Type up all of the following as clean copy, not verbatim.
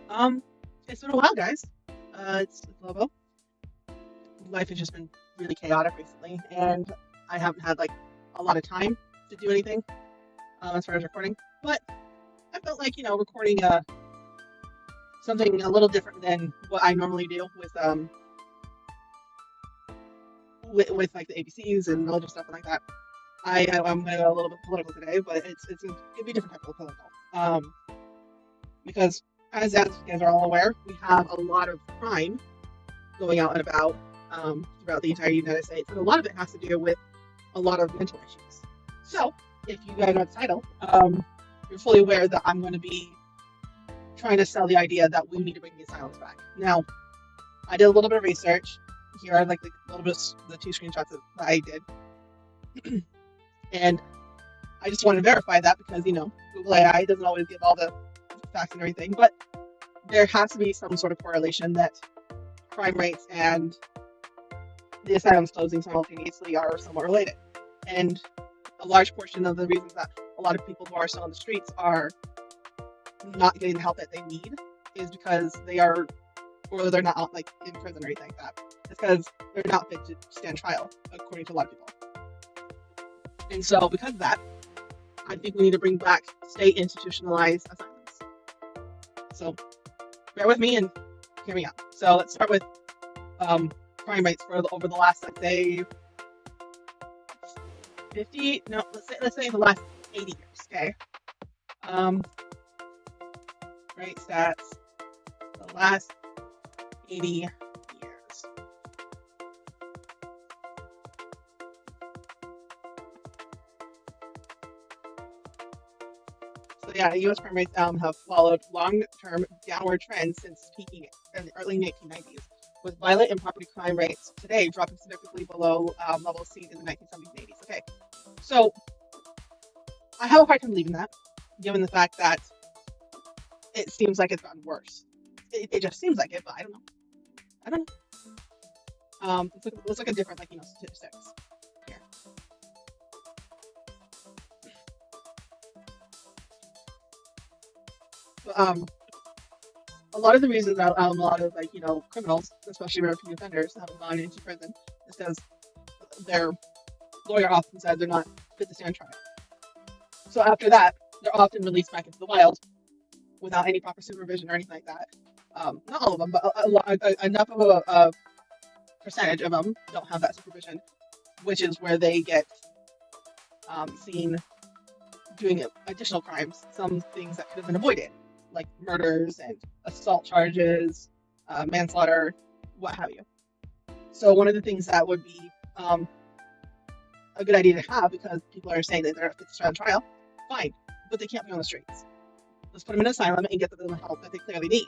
Um, it's been a while, guys. It's Lobo. Life has just been really chaotic recently, and I haven't had like a lot of time to do anything as far as recording. But I felt like recording something a little different than what I normally do with like the ABCs and religious stuff and like that. I'm gonna go a little bit political today, but it'd be a different type of political. Because as you guys are all aware, we have a lot of crime going out and about throughout the entire United States, and a lot of it has to do with a lot of mental issues. So, if you guys know the title, you're fully aware that I'm going to be trying to sell the idea that we need to bring the asylums back. Now, I did a little bit of research. Here are like a little bit the two screenshots that I did, and I just want to verify that because Google AI doesn't always give all the facts and everything, but there has to be some sort of correlation that crime rates and the asylums closing simultaneously are somewhat related. And a large portion of the reasons that a lot of people who are still on the streets are not getting the help that they need is because they're not out like in prison or anything like that. It's because they're not fit to stand trial, according to a lot of people. And so because of that, I think we need to bring back state institutionalized asylums. So bear with me and hear me out. So let's start with crime rates over the last, let's say, 50. No, let's say the last 80 years. Okay. Right stats. The last 80 years. So yeah, U.S. crime rates have followed long-term downward trends since peaking in the early 1990s, with violent and property crime rates today dropping significantly below levels seen in the 1970s and 80s. Okay, so I have a hard time believing that, given the fact that it seems like it's gotten worse. It just seems like it, but I don't know. I don't know. Let's look at different statistics here. But, a lot of the reasons that a lot of criminals, especially repeat offenders, haven't gone into prison is because their lawyer often says they're not fit to stand trial. So after that, they're often released back into the wild without any proper supervision or anything like that. Not all of them, but enough of a percentage of them don't have that supervision, which is where they get seen doing additional crimes, some things that could have been avoided, like murders and assault charges, manslaughter, what have you. So one of the things that would be a good idea to have, because people are saying that they're fit to stand trial, fine, but they can't be on the streets. Let's put them in an asylum and get them the help that they clearly need.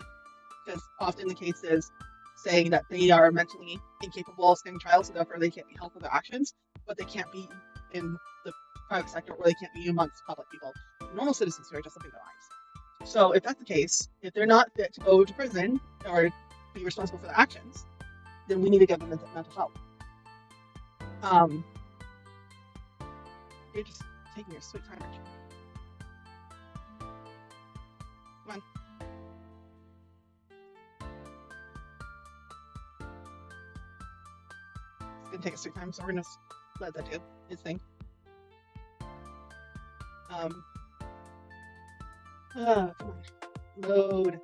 Because often the case is saying that they are mentally incapable of standing trial, so therefore they can't be held for their actions, but they can't be in the private sector or they can't be amongst public people, normal citizens who are just living their lives. So if that's the case, if they're not fit to go to prison or be responsible for their actions, then we need to give them mental help. You're just taking your sweet time, aren't you? Come on. It's gonna take a sweet time, so we're gonna let that do its thing. Come on, load.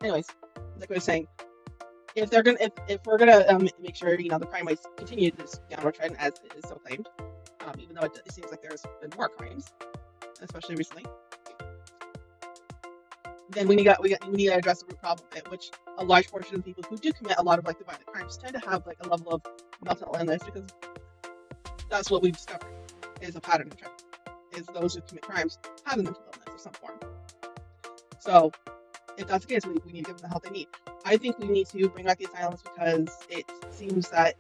Anyways, like I was saying, if we're gonna make sure the crime rates continue this downward trend as it is so claimed, even though it seems like there's been more crimes, especially recently, then we need to address the root problem, which a large portion of people who do commit a lot of the violent crimes tend to have a level of mental illness, because that's what we've discovered is a pattern of trend. Is those who commit crimes have a mental illness of some form. So if that's the case, we need to give them the help they need. I think we need to bring back the asylums because it seems that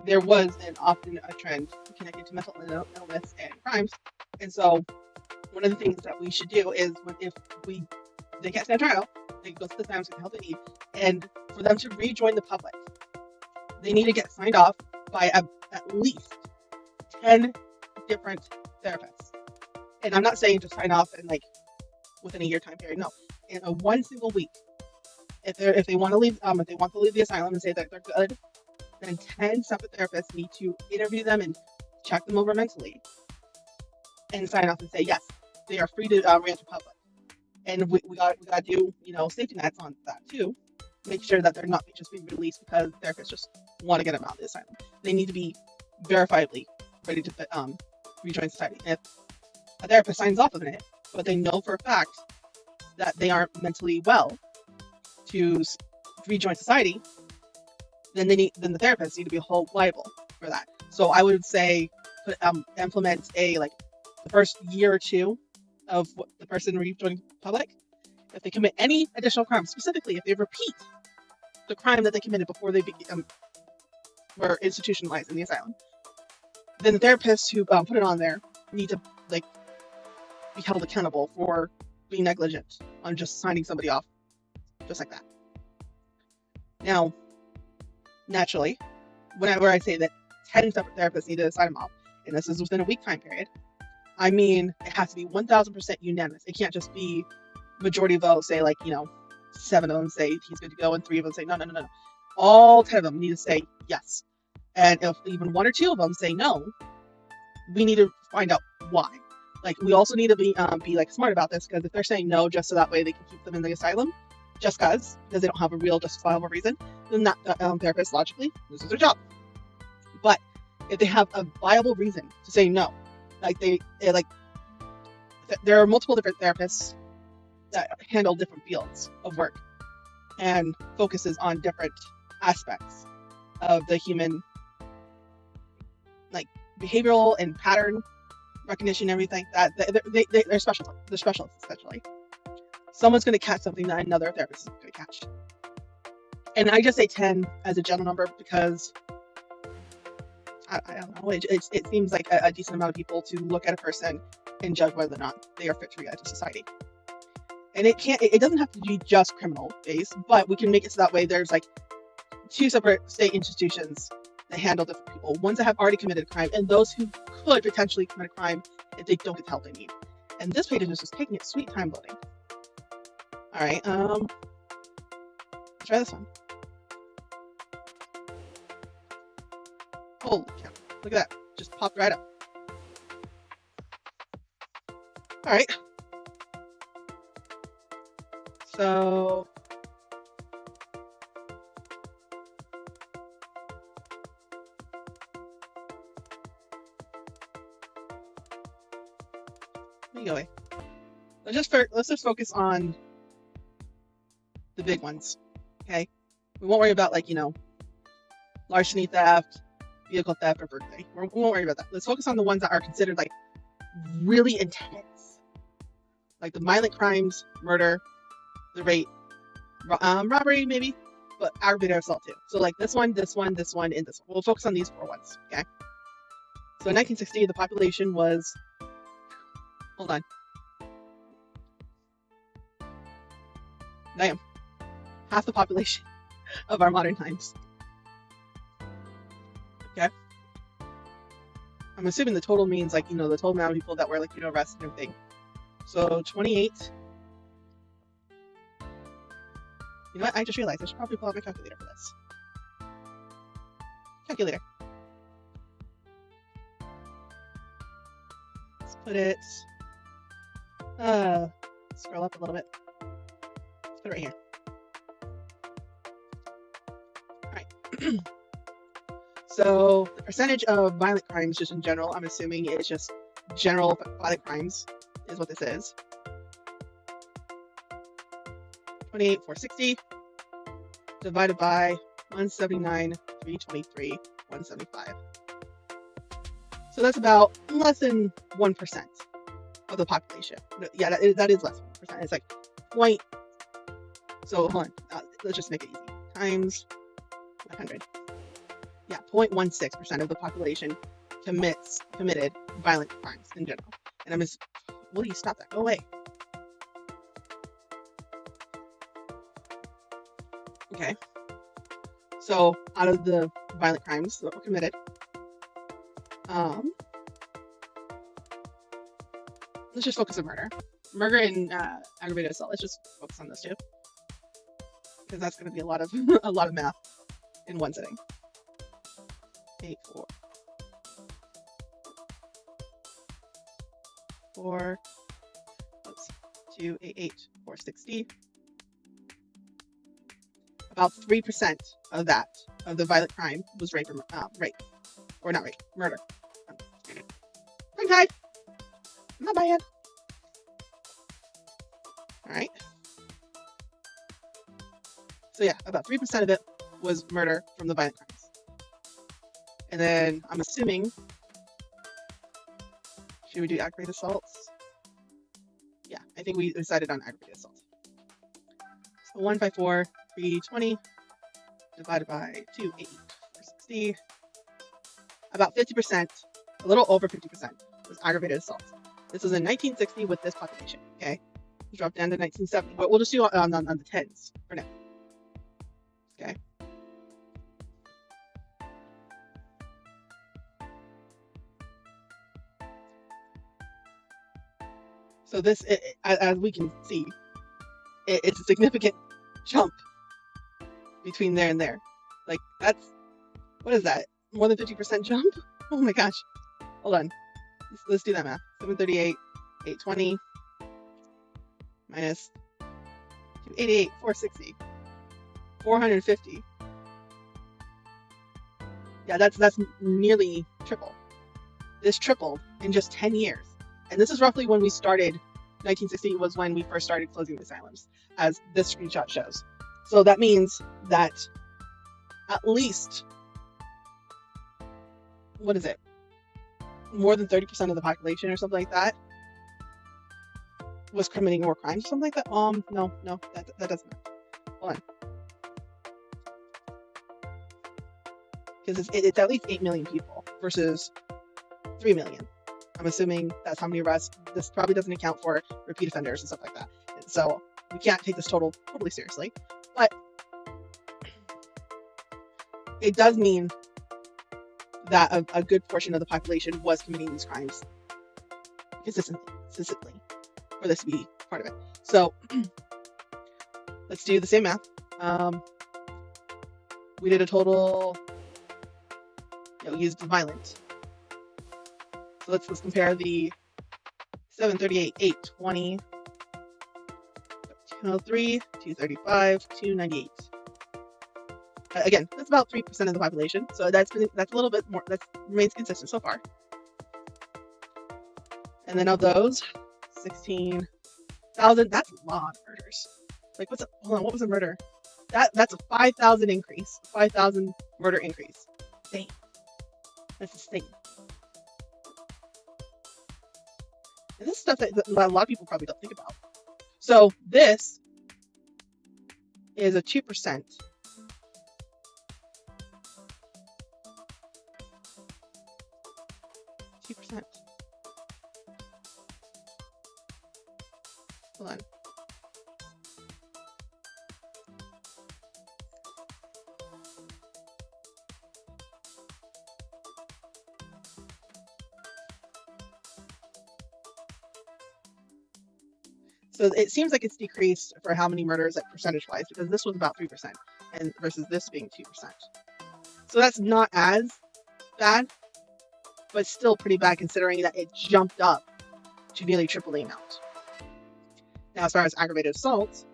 there was often a trend connected to mental illness and crimes. And so one of the things that we should do is if they can't stand trial, they go to the asylums with the help they need. And for them to rejoin the public, they need to get signed off by at least 10 different therapists. And I'm not saying just sign off and within a year time period. No, in a one single week. If they want to leave the asylum and say that they're good, then 10 separate therapists need to interview them and check them over mentally and sign off and say yes, they are free to re-enter public. And we got to do safety nets on that too. Make sure that they're not just being released because therapists just want to get them out of the asylum. They need to be verifiably ready to rejoin society. If a therapist signs off on it, but they know for a fact that they aren't mentally well to rejoin society, then the therapists need to be held liable for that. So I would say implement the first year or two of what the person rejoining public. If they commit any additional crimes, specifically if they repeat the crime that they committed before they were institutionalized in the asylum, then the therapists who put it on there need to be held accountable for being negligent on just signing somebody off just like that. Now, naturally, whenever I say that 10 separate therapists need to sign them off, and this is within a week time period, I mean it has to be 1,000% unanimous. It can't just be majority vote, say 7 of them say he's good to go and 3 of them say no. All 10 of them need to say yes. And if even 1 or 2 of them say no, we need to find out why. We also need to be smart about this, because if they're saying no just so that way they can keep them in the asylum, just because they don't have a real justifiable reason, then that therapist logically loses their job. But if they have a viable reason to say no, there are multiple different therapists that handle different fields of work and focuses on different aspects of the human behavioral and pattern recognition, everything that they're specialists. They're specialists essentially. Someone's going to catch something that another therapist is going to catch. And I just say 10 as a general number because I don't know. It seems like a decent amount of people to look at a person and judge whether or not they are fit to re-enter society. And it doesn't have to be just criminal based, but we can make it so that way there's 2 separate state institutions that handle different people. Ones that have already committed a crime and those who could potentially commit a crime if they don't get the help they need. And this page is just taking its sweet time loading. All right, let's try this one. Holy cow, look at that, just popped right up. All right, so let me go away. Let's just focus on the big ones, okay? We won't worry about larceny, theft, vehicle theft, or burglary. We won't worry about that. Let's focus on the ones that are considered really intense, like the violent crimes, murder, the rape, robbery maybe, but aggravated assault too. So this one, and this one. We'll focus on these 4 ones, okay? So in 1960, the population was, hold on. Damn. Half the population of our modern times. Okay? I'm assuming the total means the total amount of people that were arrested and everything. So 28. You know what? I just realized I should probably pull out my calculator for this. Calculator. Let's put it. Scroll up a little bit. Let's put it right here. So the percentage of violent crimes just in general, I'm assuming it's just general violent crimes is what this is. 28,460 divided by 179, 323, 175. So that's about less than 1% of the population. Yeah, that is less than 1%. It's point. So hold on, let's just make it easy. Times 100. Yeah, 0.16% of the population committed violent crimes in general. And I'm just, will you stop that? Go away. Okay. So out of the violent crimes that were committed, let's just focus on murder. Murder and aggravated assault. Let's just focus on those two, because that's going to be a lot of a lot of math in one sitting. 8, 4, 4, 2, 8, 8, 4, 60. About 3% of that, of the violent crime, was rape, or not rape, murder. I'm tied. Not bad. All right. So yeah, about 3% of it was murder from the violent crimes. And then I'm assuming, should we do aggravated assaults? Yeah, I think we decided on aggravated assault. So 154, 320 divided by 280, 460. About 50%, a little over 50%, was aggravated assault. This was in 1960 with this population. Okay, we dropped down to 1970, but we'll just do on the tens for now. Okay. So this, as we can see, it's a significant jump between there and there. Like, that's, what is that? More than 50% jump? Oh my gosh. Hold on. Let's do that math. 738, 820 minus 288, 460, 450. Yeah, that's nearly triple. This tripled in just 10 years. And this is roughly when we started. 1960 was when we first started closing the asylums, as this screenshot shows. So that means that at least, what is it? More than 30% of the population or something like that was committing more crimes or something like that. No, that doesn't matter. Hold on. Because it's at least 8 million people versus 3 million. I'm assuming that's how many arrests. This probably doesn't account for repeat offenders and stuff like that. And so we can't take this total totally seriously. But it does mean that a good portion of the population was committing these crimes consistently for this to be part of it. So let's do the same math. We did a total, we used violent. So let's compare the 738, 820, 203, 235, 298. Again, that's about 3% of the population. So that's a little bit more, that remains consistent so far. And then of those, 16,000, that's a lot of murders. Like, hold on, what was a murder? That's a 5,000 increase, 5,000 murder increase. Dang, that's insane. And this is stuff that a lot of people probably don't think about. So this is a 2%. 2%. Hold on. So it seems like it's decreased for how many murders, like percentage-wise, because this was about 3%, and versus this being 2%. So that's not as bad, but still pretty bad considering that it jumped up to nearly triple the amount. Now, as far as aggravated assault,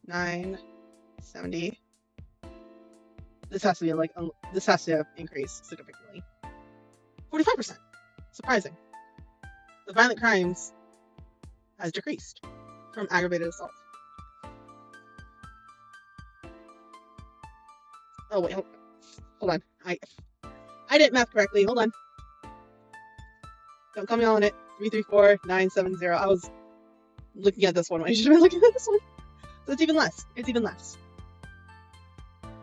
970. This has to increase significantly. 45%. Surprising. The violent crimes has decreased from aggravated assault. Oh wait, hold on. I didn't math correctly. Hold on. Don't come me on it. 334,970. I was looking at this one. I should have been looking at this one. So it's even less. It's even less.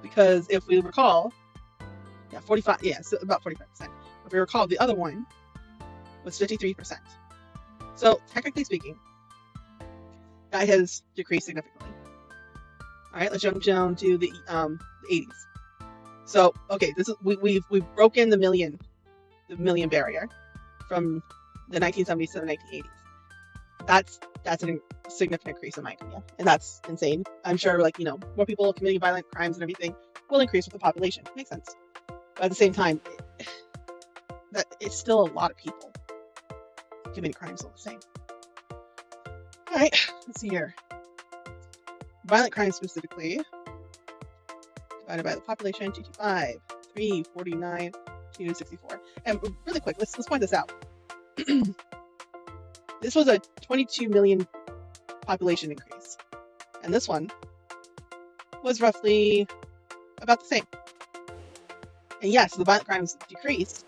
Because if we recall, 45. Yeah, so about 45%. If we recall, the other one was 53%. So technically speaking, that has decreased significantly. All right, let's jump down to the 80s. So okay, this is we've broken the million barrier from the 1970s to the 1980s. That's a significant increase in my opinion, and that's insane. I'm sure, like, more people committing violent crimes and everything will increase with the population. Makes sense. But at the same time, that it's still a lot of people committing crimes all the same. All right, let's see here. Violent crimes specifically, divided by the population, 225, 349, 264. And really quick, let's point this out. This was a 22 million population increase, and this one was roughly about the same. And yes, the violent crimes decreased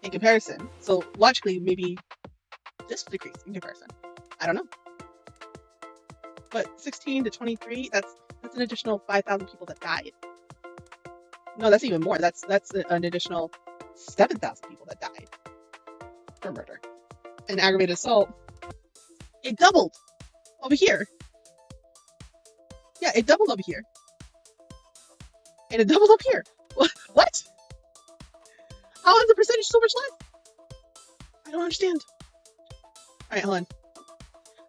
in comparison. So logically, maybe this will decrease in comparison. I don't know. But 16 to 23, that's an additional 5,000 people that died. No, that's even more. That's an additional 7,000 people that died for murder. And aggravated assault, it doubled over here. Yeah, it doubled over here. And it doubled up here. What? How is the percentage so much less? I don't understand. All right, hold on.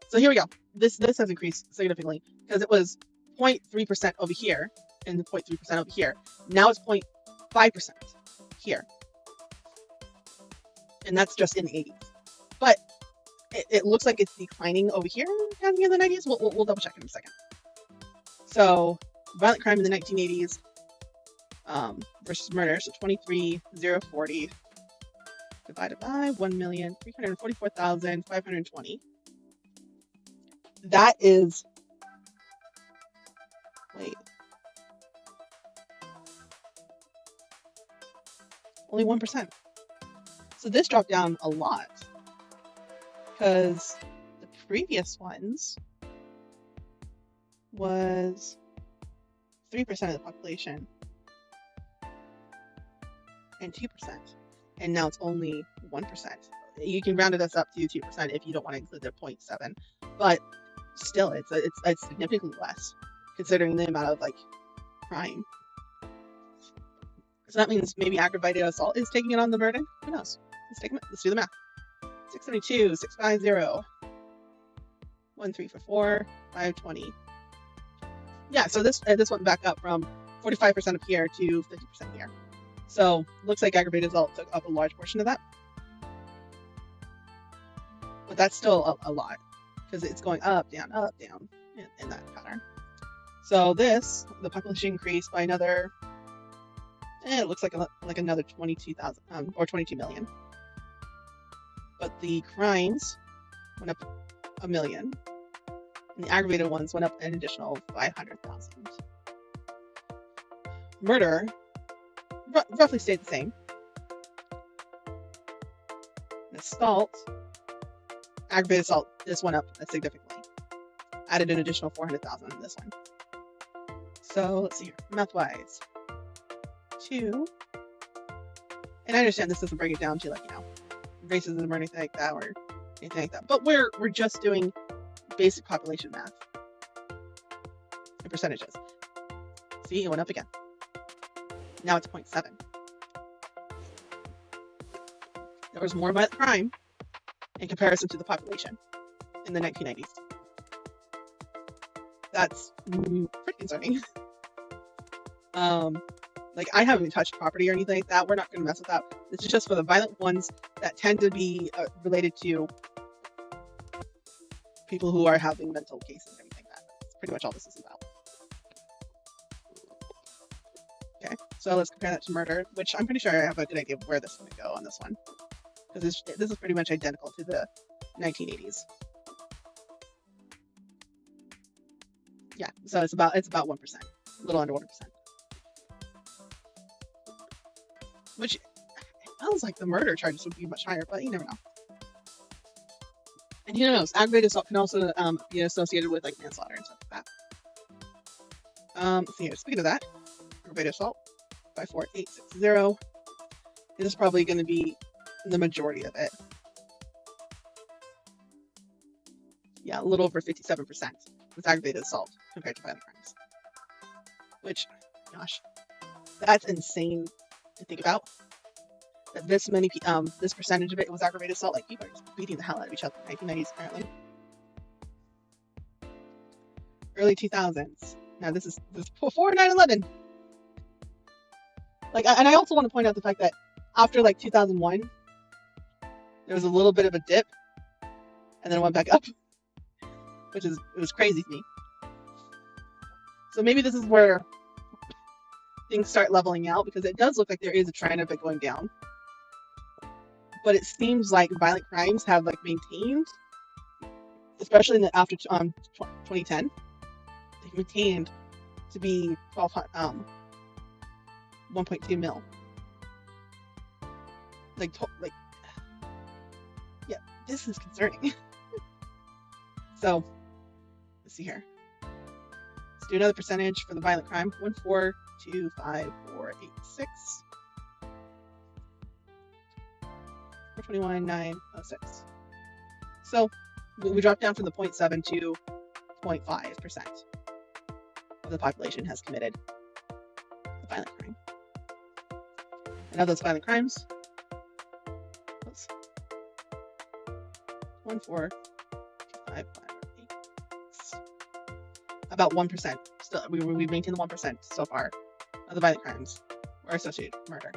So here we go. This has increased significantly because it was 0.3% over here and 0.3% over here. Now it's 0.5% here. And that's just in the 80s. But it looks like it's declining over here down here in the 90s. We'll double check in a second. So violent crime in the 1980s versus murder. So 23,040 divided by 1,344,520. That is, wait, only 1%. So this dropped down a lot because the previous ones was 3% of the population and 2%, and now it's only 1%. You can round it up to 2% if you don't want to include the 0.7, but still, it's significantly less considering the amount of crime. So that means maybe aggravated assault is taking it on the burden. Who knows? Let's do the math. 672, 650, 1344, 520. Yeah, so this went back up from 45% up here to 50% here. So looks like aggravated assault took up a large portion of that. But that's still a lot because it's going up, down in that pattern. So the population increased by another, it looks like another 22,000 or 22 million. But the crimes went up 1 million, and the aggravated ones went up an additional 500,000. Murder roughly stayed the same. And assault, aggravated assault, this went up significantly. Added an additional 400,000 in this one. So let's see here, math-wise. 2. And I understand this doesn't break it down to racism or anything like that, or anything like that. But we're just doing basic population math and percentages. See, it went up again. Now it's 0.7. There was more violent crime in comparison to the population in the 1990s. That's pretty concerning. I haven't even touched property or anything like that. We're not going to mess with that. This is just for the violent ones that tend to be related to people who are having mental cases and everything like that. That's pretty much all this is about. Okay, so let's compare that to murder, which I'm pretty sure I have a good idea of where this is going to go on this one. Because this is pretty much identical to the 1980s. Yeah, so it's about 1%, a little under 1%. Which, it feels like the murder charges would be much higher, but you never know. And who knows, aggravated assault can also be associated with manslaughter and stuff like that. Let's see here, speaking of that, aggravated assault, 54860. This is probably going to be the majority of it. Yeah, a little over 57% with aggravated assault compared to violent crimes. Which, gosh, that's insane to think about. that this percentage of it was aggravated assault. Like, people are just beating the hell out of each other in the 1990s, apparently. Early 2000s. Now, this is before 9/11. Like, and I also want to point out the fact that after like 2001, there was a little bit of a dip, and then it went back up, which is, it was crazy to me. So maybe this is where things start leveling out, because it does look like there is a trend of it going down. But it seems like violent crimes have like maintained, especially after 2010, they maintained to be 1.2 mil. Like, yeah, this is concerning. So, let's see here. Let's do another percentage for the violent crime. 1,425,486. 421,906. So we dropped down from the 0.7 to 0.5% of the population has committed a violent crime. And of those violent crimes, 1,425,586. About 1%. Still, we maintain the 1% so far of the violent crimes are associated with murder.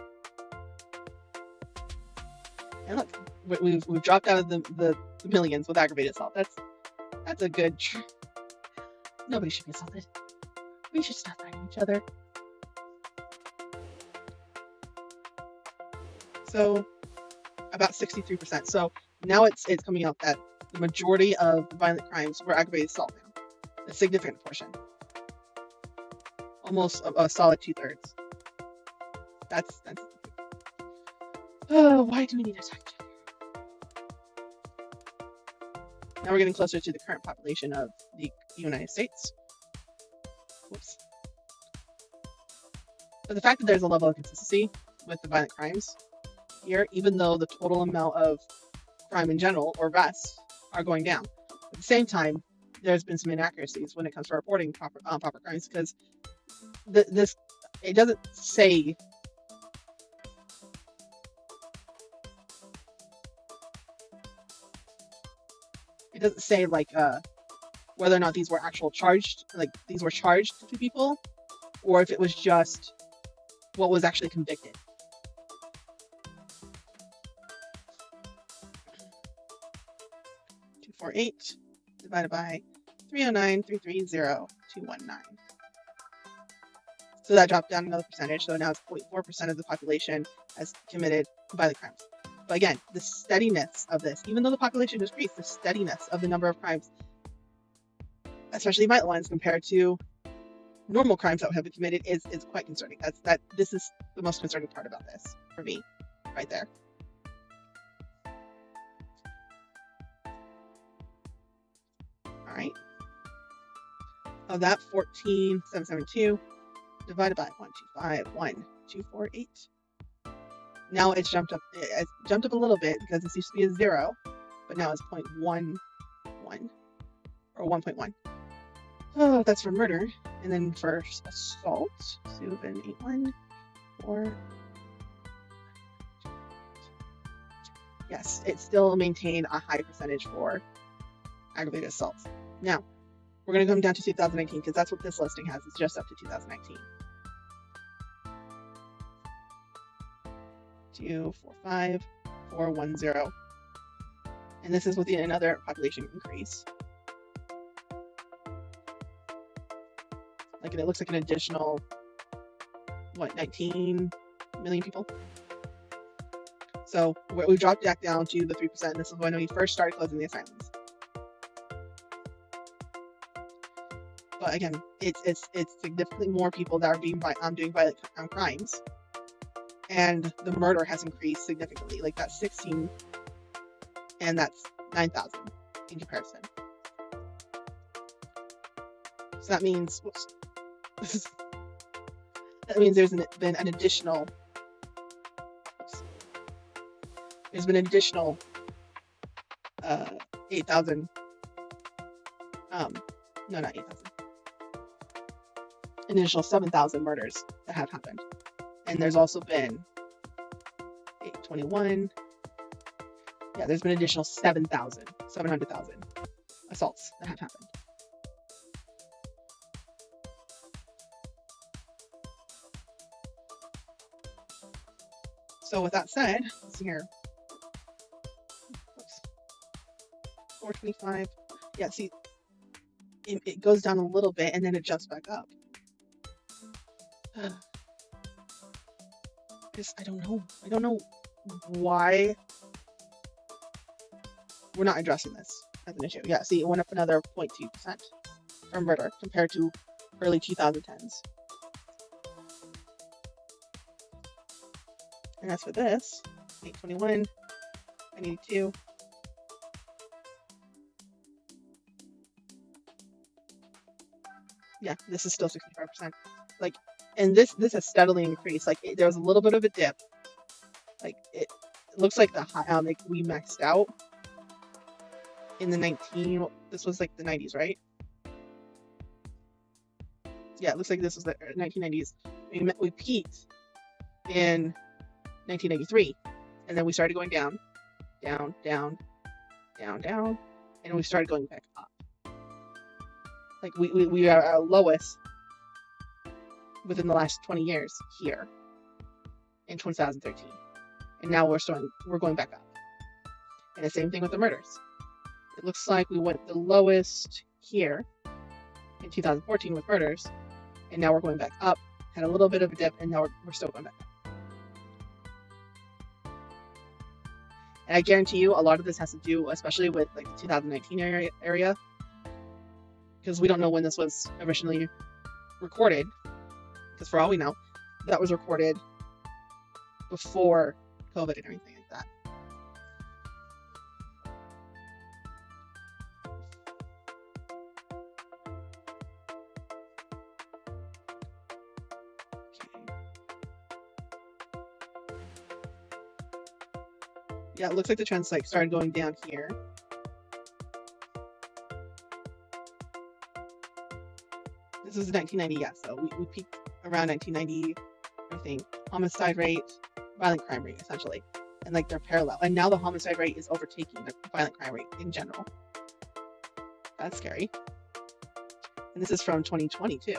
And look, we've dropped out of the millions with aggravated assault. That's a good. Nobody should be assaulted. We should stop fighting each other. So about 63%. So now it's coming out that the majority of violent crimes were aggravated assault now. A significant portion. Almost a solid 2/3. That's oh, why do we need to attack each other? Now we're getting closer to the current population of the United States. Whoops. But the fact that there's a level of consistency with the violent crimes here, even though the total amount of crime in general, or arrests, are going down. At the same time, there's been some inaccuracies when it comes to reporting proper crimes, because it doesn't say. It doesn't say like whether or not these were charged to people, or if it was just what was actually convicted. .248 divided by 309,330,219. So that dropped down another percentage. So now it's 0.4% of the population has committed violent crimes. But again, the steadiness of this, even though the population decreased, the steadiness of the number of crimes, especially violent ones, compared to normal crimes that have been committed, is quite concerning. This is the most concerning part about this for me, right there. All right. Of that, 14,772 divided by 125,1,248. Now it's jumped up. It's jumped up a little bit because this used to be a 0, but now it's 0.11 or 1.1. Oh, that's for murder. And then for assault, 781 or yes, it still maintained a high percentage for aggravated assaults. Now we're going to come down to 2019 because that's what this listing has. It's just up to 2019. 245,410, and this is with another population increase. Like, it looks like an additional 19 million people. So we dropped back down to the 3%. This is when we first started closing the asylums. But again, it's significantly more people that are doing violent crimes. And the murder has increased significantly. Like, that's 16, and that's 9,000 in comparison. So that means, that means there's been an additional. There's been an additional 8,000. No, not 8,000. An additional 7,000 murders that have happened. And there's also been 8/21. Yeah, there's been an additional 700,000 assaults that have happened. So with that said, let's see here. Oops. 425. Yeah, see, it goes down a little bit and then it jumps back up. I don't know. I don't know why we're not addressing this as an issue. Yeah, see, it went up another 0.2% for murder compared to early 2010s. And as for this, 8/21, 982. Yeah, this is still 65%. Like, and this has steadily increased. Like, there was a little bit of a dip. Like, it looks like we maxed out in the this was like the 90s, right? Yeah, it looks like this was the 1990s. We peaked in 1993, and then we started going down, down, down, down, down, and we started going back up. Like, we are at our lowest within the last 20 years here in 2013, and now we're going back up. And the same thing with the murders. It looks like we went the lowest here in 2014 with murders, and now we're going back up. Had a little bit of a dip, and now we're still going back up. And I guarantee you, a lot of this has to do, especially with like the 2019 area, because we don't know when this was originally recorded. Because for all we know, that was recorded before COVID and everything like that. Yeah, it looks like the trends like started going down here. This is 1990, yeah, so we peaked around 1990, I think. Homicide rate, violent crime rate, essentially. And like they're parallel. And now the homicide rate is overtaking the violent crime rate in general. That's scary. And this is from 2020 too.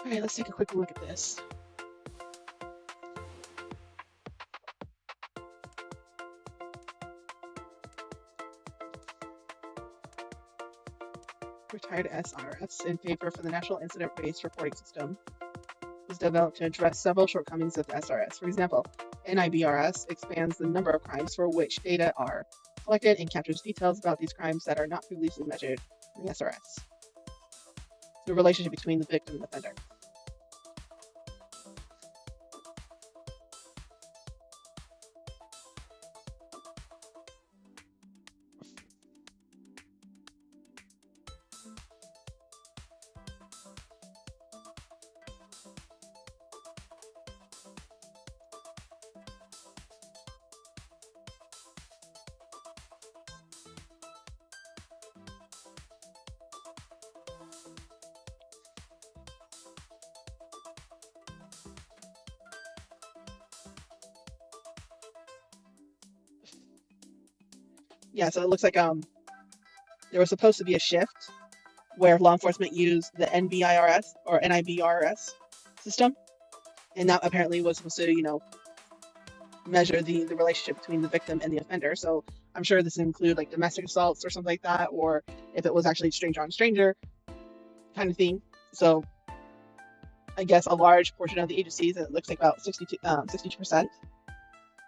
Alright, let's take a quick look at this. Retired SRS in favor for the National Incident-Based Reporting System was developed to address several shortcomings of the SRS. For example, NIBRS expands the number of crimes for which data are collected and captures details about these crimes that are not previously measured in the SRS. The relationship between the victim and the offender. Yeah, so it looks like there was supposed to be a shift where law enforcement used the NBIRS or NIBRS system, and that apparently was supposed to, measure the relationship between the victim and the offender. So I'm sure this include like domestic assaults or something like that, or if it was actually stranger on stranger kind of thing. So I guess a large portion of the agencies, it looks like about 62%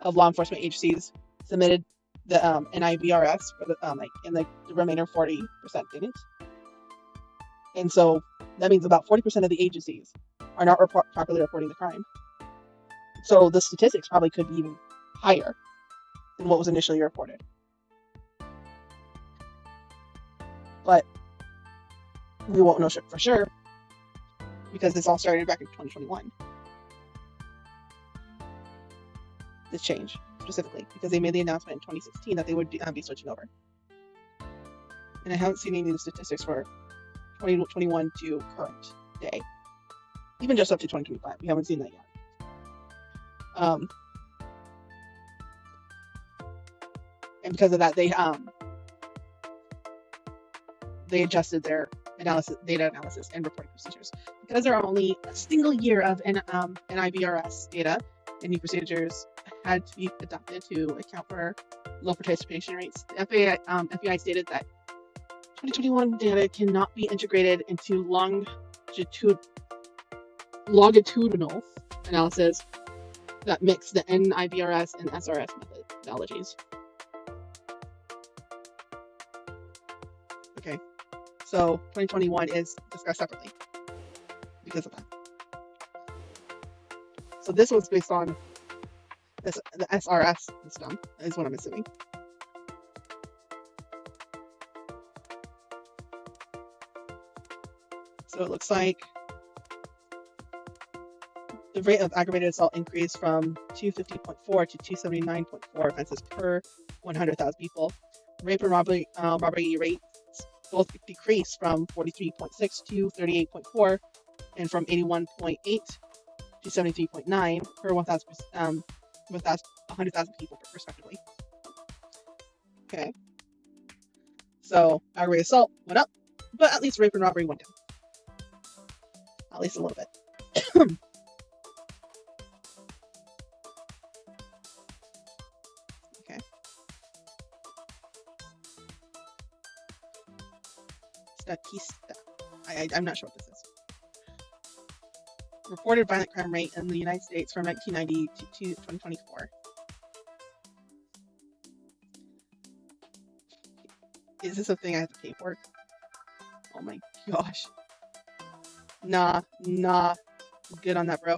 of law enforcement agencies submitted the NIBRS for the and the remainder 40% didn't. And so that means about 40% of the agencies are not properly reporting the crime. So the statistics probably could be even higher than what was initially reported. But we won't know for sure because this all started back in 2021. This change specifically because they made the announcement in 2016 that they would be switching over. And I haven't seen any of the statistics for 2021 to current day. even just up to 2025. We haven't seen that yet. And because of that, they adjusted their data analysis and reporting procedures. Because there are only a single year of NIBRS data, and new procedures had to be adopted to account for low participation rates. The FBI stated that 2021 data cannot be integrated into longitudinal analysis that mix the NIBRS and SRS methodologies. Okay, so 2021 is discussed separately because of that. So this was based on the SRS system, is what I'm assuming. So it looks like the rate of aggravated assault increased from 250.4 to 279.4 offenses per 100,000 people. Rape and robbery rates both decreased from 43.6 to 38.4, and from 81.8 to 73.9 per 100,000 people, respectively. Okay. So aggravated assault went up, but at least rape and robbery went down. At least a little bit. Okay. Statista. I'm not sure what this is. Reported violent crime rate in the United States from 1990 to 2024. Is this a thing I have to pay for? Oh my gosh. Nah. Good on that, bro.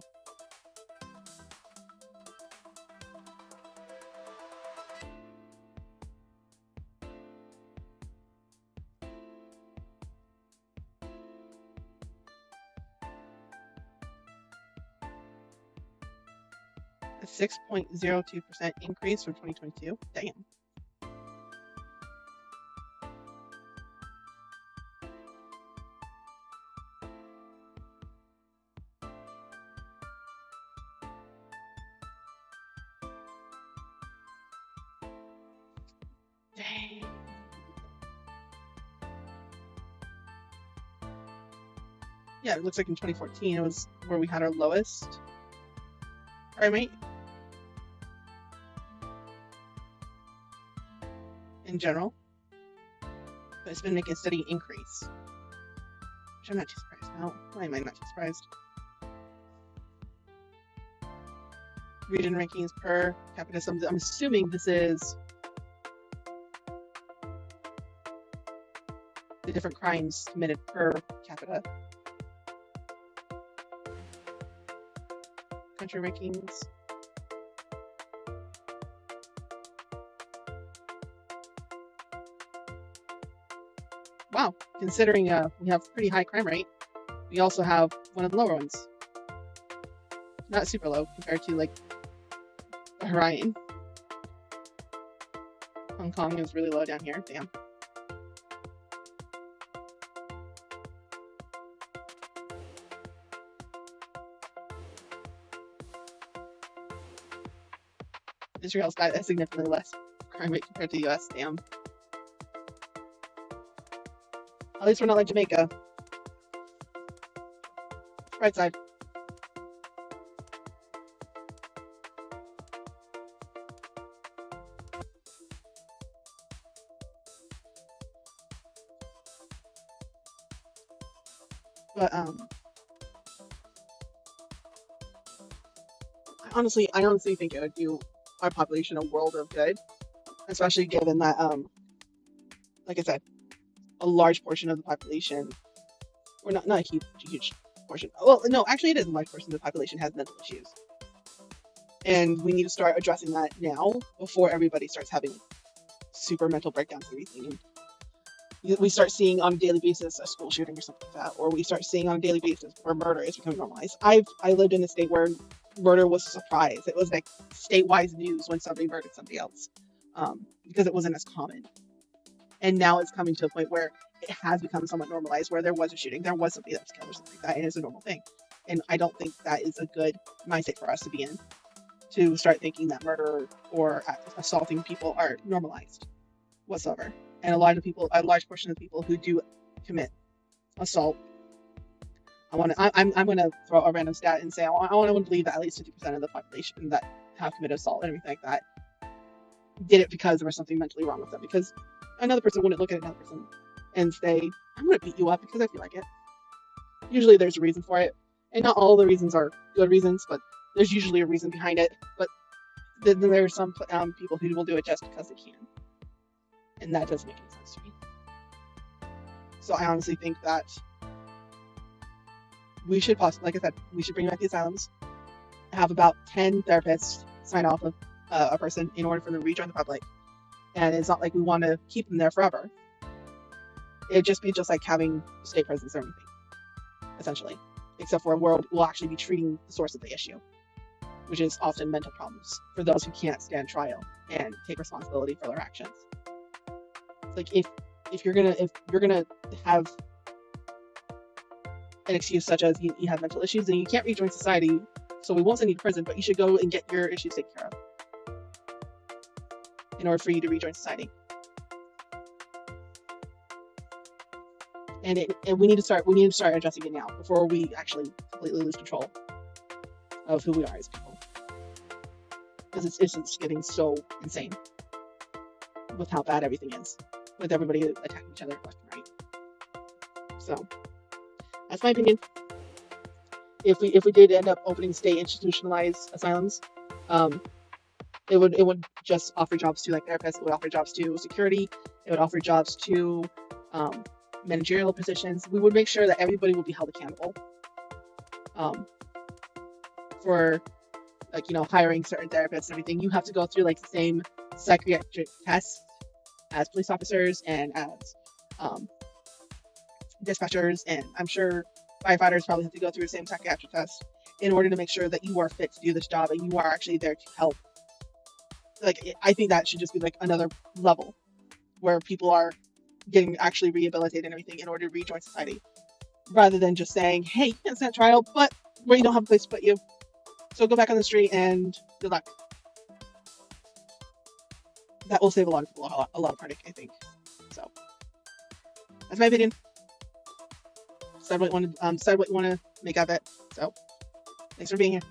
A 6.02% increase from 2022. Damn. Dang. Yeah, it looks like in 2014 it was where we had our lowest crime rate in general, but it's been making a steady increase, which I'm not too surprised now. Why am I not too surprised? Region rankings per capita. So I'm assuming this is the different crimes committed per capita. Country rankings. Wow, considering we have pretty high crime rate, we also have one of the lower ones. Not super low compared to like Orion. Hong Kong is really low down here. Damn. Israel's got a significantly less crime rate compared to the US. Damn. At least we're not like Jamaica. Right side. But honestly, I honestly think it would do our population a world of good, especially given that like I said, a large portion of the population, or not a huge portion. Well, no, actually, it is a large portion of the population has mental issues, and we need to start addressing that now before everybody starts having super mental breakdowns and everything. And we start seeing on a daily basis a school shooting or something like that, or we start seeing on a daily basis where murder is becoming normalized. I lived in a state where murder was a surprise. It was like statewide news when somebody murdered somebody else, because it wasn't as common. And now it's coming to a point where it has become somewhat normalized, where there was a shooting, there was somebody that was killed or something like that, and it's a normal thing. And I don't think that is a good mindset for us to be in, to start thinking that murder or assaulting people are normalized whatsoever. And a large portion of the people who do commit assault, I'm going to throw a random stat and say I want to believe that at least 50% of the population that have committed assault and everything like that did it because there was something mentally wrong with them. Because another person wouldn't look at another person and say, I'm going to beat you up because I feel like it. Usually there's a reason for it. And not all the reasons are good reasons, but there's usually a reason behind it. But then there are some people who will do it just because they can. And that doesn't make any sense to me. So I honestly think that we should possibly, like I said, we should bring back the asylums, have about 10 therapists sign off of a person in order for them to rejoin the public. And it's not like we want to keep them there forever. It'd just be just like having state prisons or anything, essentially, except for where we'll actually be treating the source of the issue, which is often mental problems for those who can't stand trial and take responsibility for their actions. Like if you're gonna have an excuse such as you have mental issues and you can't rejoin society, so we won't send you to prison, but you should go and get your issues taken care of in order for you to rejoin society. And we need to start addressing it now before we actually completely lose control of who we are as people, because it's just getting so insane with how bad everything is, with everybody attacking each other left and right. So that's my opinion. If we did end up opening state institutionalized asylums, it would just offer jobs to like therapists. It would offer jobs to security. It would offer jobs to managerial positions. We would make sure that everybody would be held accountable for, like, hiring certain therapists and everything. You have to go through like the same psychiatric tests as police officers and as dispatchers, and I'm sure firefighters probably have to go through the same psychiatric test in order to make sure that you are fit to do this job and you are actually there to help. Like, I think that should just be like another level where people are getting actually rehabilitated and everything in order to rejoin society, rather than just saying, hey, you can't stand trial, but we don't have a place to put you, so go back on the street and good luck. That will save a lot of people a lot of heartache, I think. So that's my opinion. Decide what you want to make of it. So thanks for being here.